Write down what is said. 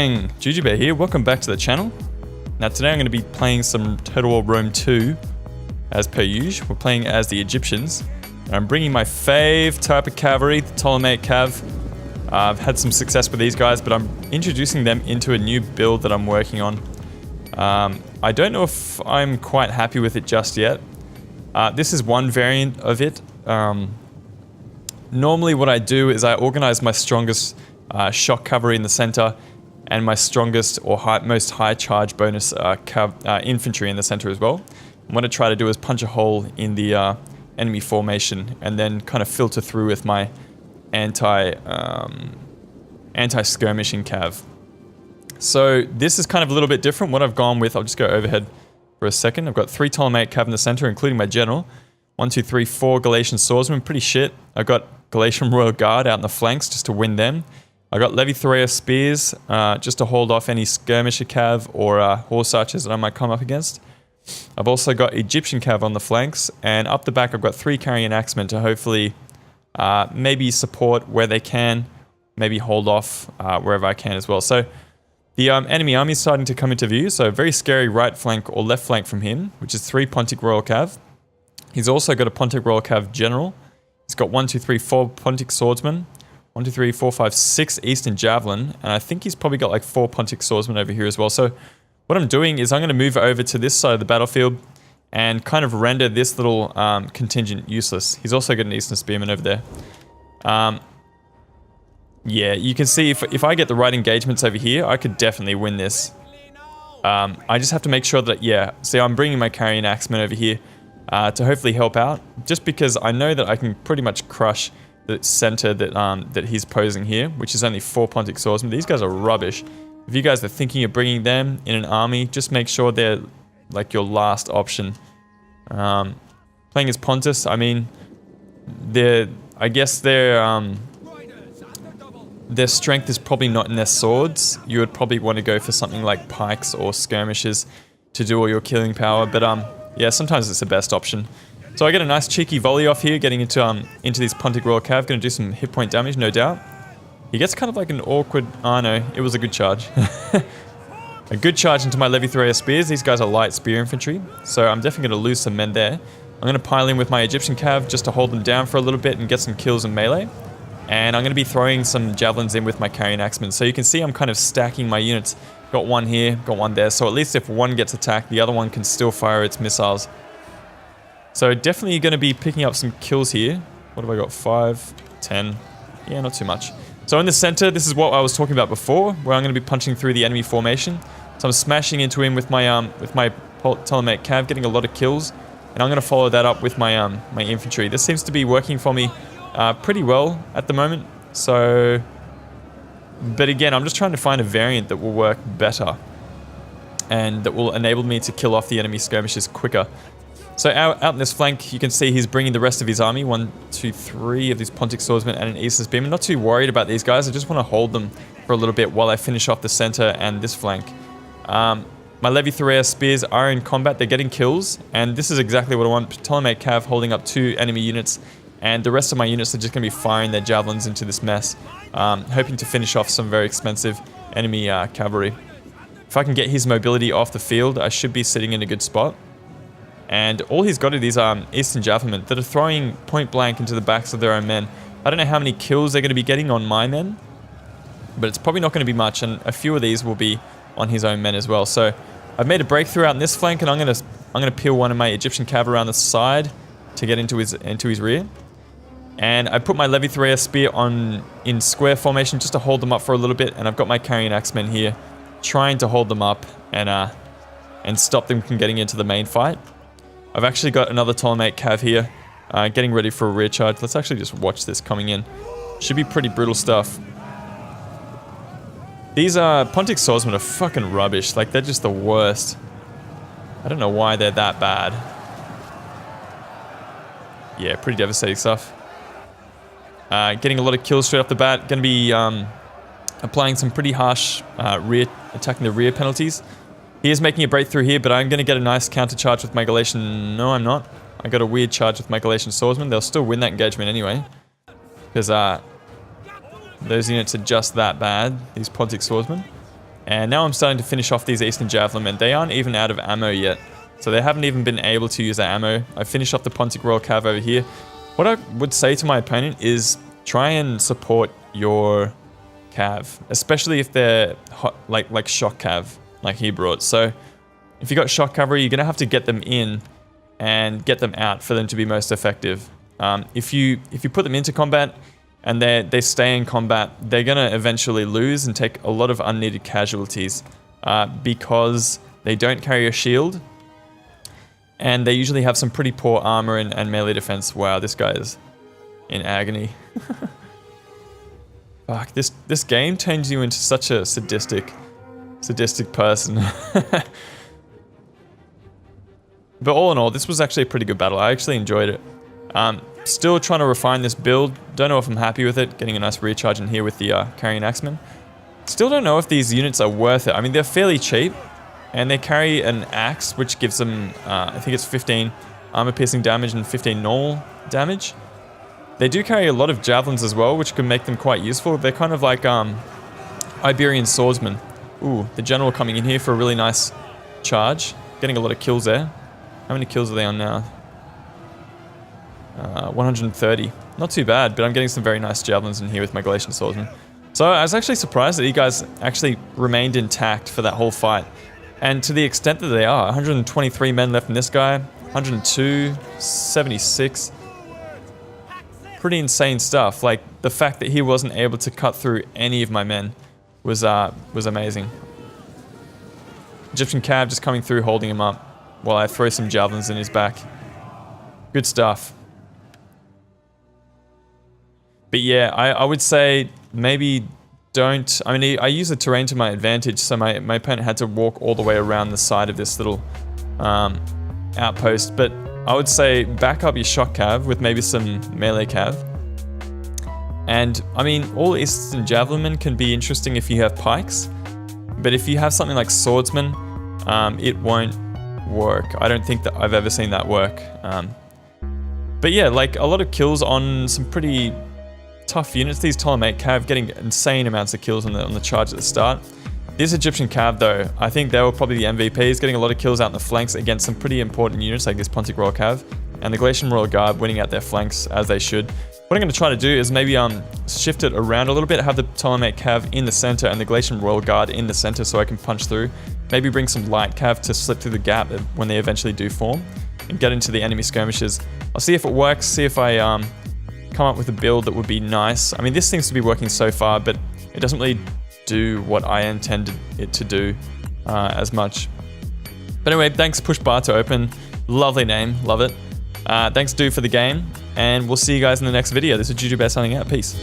gang, Jujubear here, welcome back to the channel. Now today I'm going to be playing some Total War Rome 2, as per usual. We're playing as the Egyptians, and I'm bringing my fave type of cavalry, the Ptolemaic Cav. I've had some success with these guys, but I'm introducing them into a new build that I'm working on. I don't know if I'm quite happy with it just yet. This is one variant of it. Normally what I do is I organize my strongest shock cavalry in the center and my strongest or most high charge bonus infantry in the center as well. And what I try to do is punch a hole in the enemy formation and then kind of filter through with my anti-skirmishing cav. So this is kind of a little bit different. What I've gone with, I'll just go overhead for a second. I've got 3 Ptolemaic cav in the center, including my general. 1, 2, 3, 4 Galatian swordsmen, pretty shit. I've got Galatian Royal Guard out in the flanks just to win them. I got Levy-Thorea spears just to hold off any skirmisher cav or horse archers that I might come up against. I've also got Egyptian cav on the flanks, and up the back I've got 3 carrying axemen to hopefully maybe support where they can, maybe hold off wherever I can as well. So the enemy army is starting to come into view, so a very scary right flank or left flank from him, which is 3 Pontic Royal Cav. He's also got a Pontic Royal Cav general. He's got 1, 2, 3, 4 Pontic swordsmen. 1, 2, 3, 4, 5, 6 Eastern Javelin, and I think he's probably got like 4 Pontic swordsmen over here as well. So what I'm doing is I'm going to move over to this side of the battlefield and kind of render this little contingent useless. He's also got an Eastern Spearman over there. Yeah, you can see if I get the right engagements over here, I could definitely win this. I just have to make sure that, yeah, see, I'm bringing my carrying axemen over here to hopefully help out, just because I know that I can pretty much crush the center that he's posing here, which is only 4 Pontic swordsmen. These guys are rubbish. If you guys are thinking of bringing them in an army, just make sure they're like your last option. Playing as Pontus, I mean, I guess their strength is probably not in their swords. You would probably want to go for something like pikes or skirmishers to do all your killing power, but yeah, sometimes it's the best option. So I get a nice cheeky volley off here, getting into these Pontic Royal Cav. Going to do some hit point damage, no doubt. He gets kind of like an awkward... Oh no, it was a good charge. A good charge into my Levy-Thorea spears. These guys are light spear infantry, so I'm definitely going to lose some men there. I'm going to pile in with my Egyptian Cav just to hold them down for a little bit and get some kills in melee. And I'm going to be throwing some javelins in with my carrying axemen. So you can see I'm kind of stacking my units. Got one here, got one there. So at least if one gets attacked, the other one can still fire its missiles. So definitely going to be picking up some kills here. What have I got? 5, 10. Yeah, not too much. So in the center, this is what I was talking about before, where I'm going to be punching through the enemy formation. So I'm smashing into him with my Ptolemaic Cav, getting a lot of kills, and I'm going to follow that up with my my infantry. This seems to be working for me pretty well at the moment. So, but again, I'm just trying to find a variant that will work better and that will enable me to kill off the enemy skirmishers quicker. So out in this flank, you can see he's bringing the rest of his army. 1, 2, 3 of these Pontic swordsmen and an Eastern Spearman. I'm not too worried about these guys. I just want to hold them for a little bit while I finish off the center and this flank. My Levy-Thorea spears are in combat. They're getting kills, and this is exactly what I want. Ptolemaic Cav holding up 2 enemy units, and the rest of my units are just going to be firing their javelins into this mess, hoping to finish off some very expensive enemy cavalry. If I can get his mobility off the field, I should be sitting in a good spot. And all he's got are these Eastern Javelin that are throwing point blank into the backs of their own men. I don't know how many kills they're going to be getting on my men, but it's probably not going to be much, and a few of these will be on his own men as well. So I've made a breakthrough out in this flank, and I'm going to peel one of my Egyptian cav around the side to get into his rear. And I put my Levy-Thorea spear in square formation just to hold them up for a little bit, and I've got my carrying axemen here trying to hold them up and stop them from getting into the main fight. I've actually got another Ptolemaic Cav here, getting ready for a rear charge. Let's actually just watch this coming in. Should be pretty brutal stuff. These Pontic swordsmen are fucking rubbish. Like, they're just the worst. I don't know why they're that bad. Yeah, pretty devastating stuff. Getting a lot of kills straight off the bat. Going to be applying some pretty harsh attacking the rear penalties. He is making a breakthrough here, but I'm going to get a nice counter charge with my Galatian... No, I'm not. I got a weird charge with my Galatian swordsman. They'll still win that engagement anyway, because those units are just that bad, these Pontic swordsmen. And now I'm starting to finish off these Eastern Javelinmen. They aren't even out of ammo yet. So they haven't even been able to use that ammo. I finished off the Pontic Royal Cav over here. What I would say to my opponent is try and support your Cav. Especially if they're hot, like shock Cav, like he brought. So if you got shock cavalry, you're going to have to get them in and get them out for them to be most effective. If you put them into combat and they stay in combat, they're going to eventually lose and take a lot of unneeded casualties because they don't carry a shield and they usually have some pretty poor armor and melee defense. Wow, this guy is in agony. Fuck, this game turns you into such a sadistic person. But all in all, this was actually a pretty good battle. I actually enjoyed it. Still trying to refine this build. Don't know if I'm happy with it. Getting a nice recharge in here with the Carrying Axeman. Still don't know if these units are worth it. I mean, they're fairly cheap. And they carry an axe, which gives them, I think it's 15 armor piercing damage and 15 normal damage. They do carry a lot of javelins as well, which can make them quite useful. They're kind of like Iberian swordsmen. Ooh, the general coming in here for a really nice charge. Getting a lot of kills there. How many kills are they on now? 130. Not too bad, but I'm getting some very nice javelins in here with my Galatian swordsman. So I was actually surprised that you guys actually remained intact for that whole fight. And to the extent that they are, 123 men left in this guy, 102, 76. Pretty insane stuff. Like, the fact that he wasn't able to cut through any of my men was amazing. Egyptian Cav just coming through, holding him up while I throw some javelins in his back. Good stuff. But yeah, I would say maybe don't... I mean, I use the terrain to my advantage, so my opponent had to walk all the way around the side of this little outpost. But I would say back up your shock cav with maybe some melee cav. And, I mean, all Eastern Javelinmen can be interesting if you have pikes. But if you have something like swordsman, it won't work. I don't think that I've ever seen that work. But yeah, like a lot of kills on some pretty tough units. These Ptolemaic Cav getting insane amounts of kills on the charge at the start. This Egyptian Cav though, I think they were probably the MVPs, getting a lot of kills out in the flanks against some pretty important units like this Pontic Royal Cav. And the Galatian Royal Guard winning out their flanks as they should. What I'm going to try to do is maybe shift it around a little bit, have the Ptolemaic Cav in the center and the Galatian Royal Guard in the center so I can punch through. Maybe bring some light Cav to slip through the gap when they eventually do form and get into the enemy skirmishes. I'll see if it works, see if I come up with a build that would be nice. I mean, this seems to be working so far, but it doesn't really do what I intended it to do as much. But anyway, thanks Push Bar to Open. Lovely name, love it. Thanks Dude for the game, and we'll see you guys in the next video. This is Jujubear signing out. Peace.